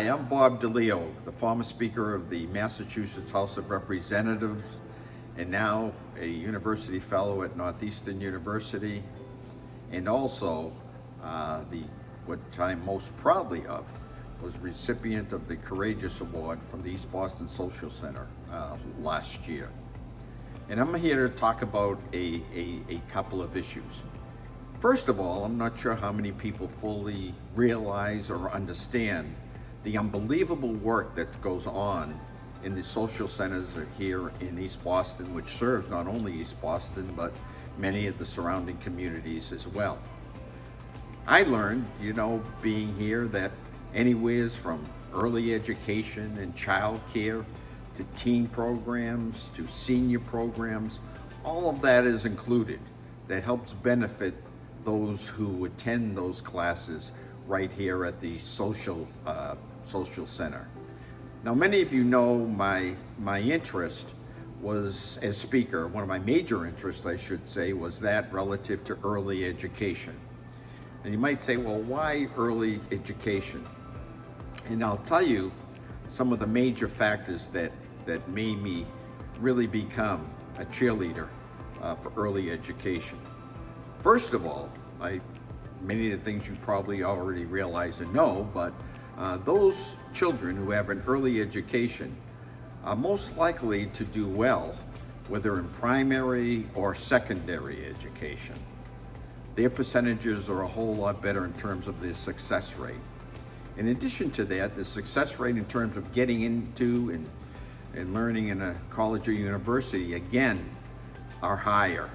Hi, I'm Bob DeLeo, the former Speaker of the Massachusetts House of Representatives and now a University Fellow at Northeastern University, and also what I'm most proudly of was recipient of the Courageous Award from the East Boston Social Center last year. And I'm here to talk about a couple of issues. First of all, I'm not sure how many people fully realize or understand the unbelievable work that goes on in the social centers here in East Boston, which serves not only East Boston, but many of the surrounding communities as well. I learned, being here, that anywheres from early education and child care to teen programs to senior programs, all of that is included. That helps benefit those who attend those classes right here at the social center. Now, many of you know my interest was, as speaker, one of my major interests, I should say, was that relative to early education. And you might say, well, why early education? And I'll tell you some of the major factors that made me really become a cheerleader for early education. First of all, many of the things you probably already realize and know, but those children who have an early education are most likely to do well, whether in primary or secondary education. Their percentages are a whole lot better in terms of their success rate. In addition to that, the success rate in terms of getting into and learning in a college or university, again, are higher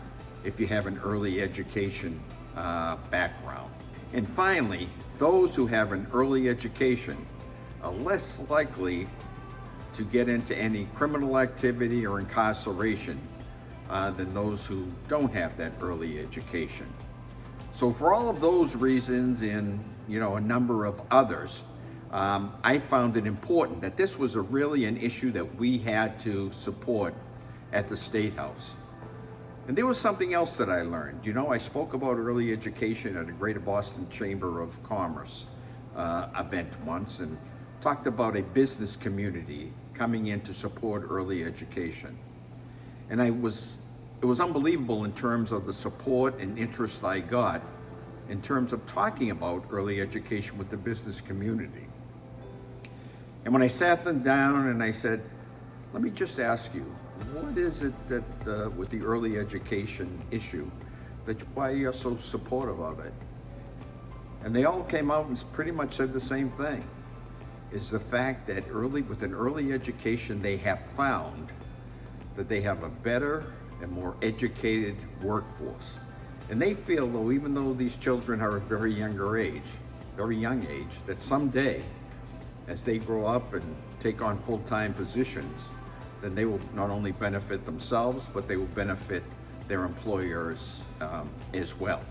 if you have an early education background. And finally, those who have an early education are less likely to get into any criminal activity or incarceration than those who don't have that early education. So for all of those reasons and a number of others, I found it important that this was really an issue that we had to support at the State House. And there was something else that I learned. I spoke about early education at a Greater Boston Chamber of Commerce event once and talked about a business community coming in to support early education. And it was unbelievable in terms of the support and interest I got in terms of talking about early education with the business community. And when I sat them down and I said, let me just ask you, what is it that with the early education issue, why you're so supportive of it? And they all came out and pretty much said the same thing, is the fact that with an early education, they have found that they have a better and more educated workforce. And they feel, though, even though these children are a very young age, that someday, as they grow up and take on full-time positions, then they will not only benefit themselves, but they will benefit their employers as well.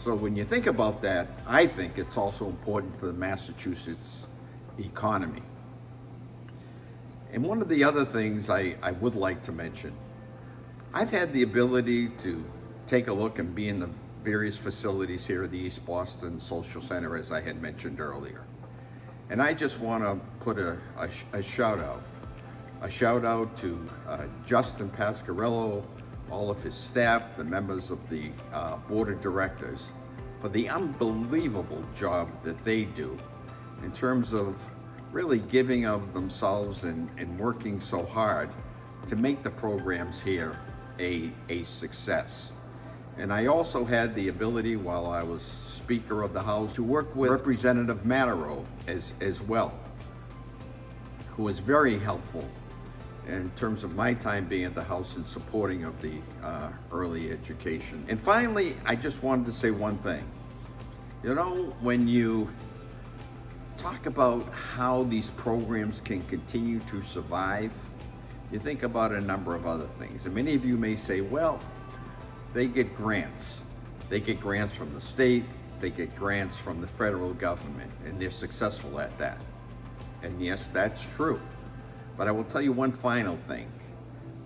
So when you think about that, I think it's also important for the Massachusetts economy. And one of the other things I would like to mention, I've had the ability to take a look and be in the various facilities here at the East Boston Social Center, as I had mentioned earlier. And I just want to put a shout out to Justin Pasquarello, all of his staff, the members of the board of directors, for the unbelievable job that they do in terms of really giving of themselves and working so hard to make the programs here a success. And I also had the ability, while I was Speaker of the House, to work with Representative Matero as well, who was very helpful in terms of my time being at the House and supporting of the early education. And finally, I just wanted to say one thing. When you talk about how these programs can continue to survive, you think about a number of other things. And many of you may say, well, they get grants. They get grants from the state, they get grants from the federal government, and they're successful at that. And yes, that's true. But I will tell you one final thing.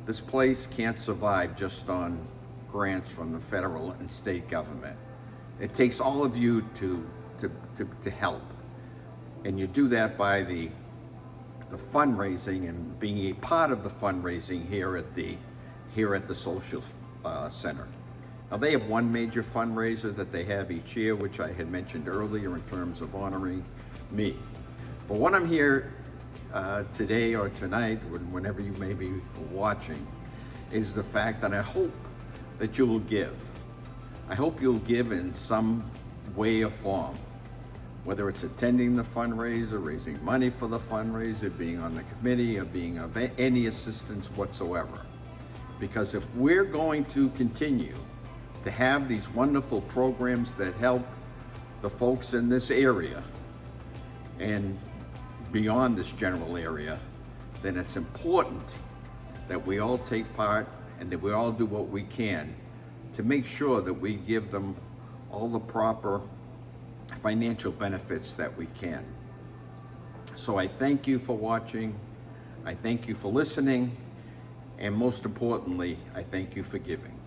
This place can't survive just on grants from the federal and state government. It takes all of you to help. And you do that by the fundraising and being a part of the fundraising here at the social center. Now they have one major fundraiser that they have each year, which I had mentioned earlier in terms of honoring me. But what I'm here today or tonight, whenever you may be watching, is the fact that I hope that you will give. I hope you'll give in some way or form, whether it's attending the fundraiser, raising money for the fundraiser, being on the committee, or being of any assistance whatsoever. Because if we're going to continue to have these wonderful programs that help the folks in this area and beyond this general area, then it's important that we all take part and that we all do what we can to make sure that we give them all the proper financial benefits that we can. So I thank you for watching, I thank you for listening, and most importantly, I thank you for giving.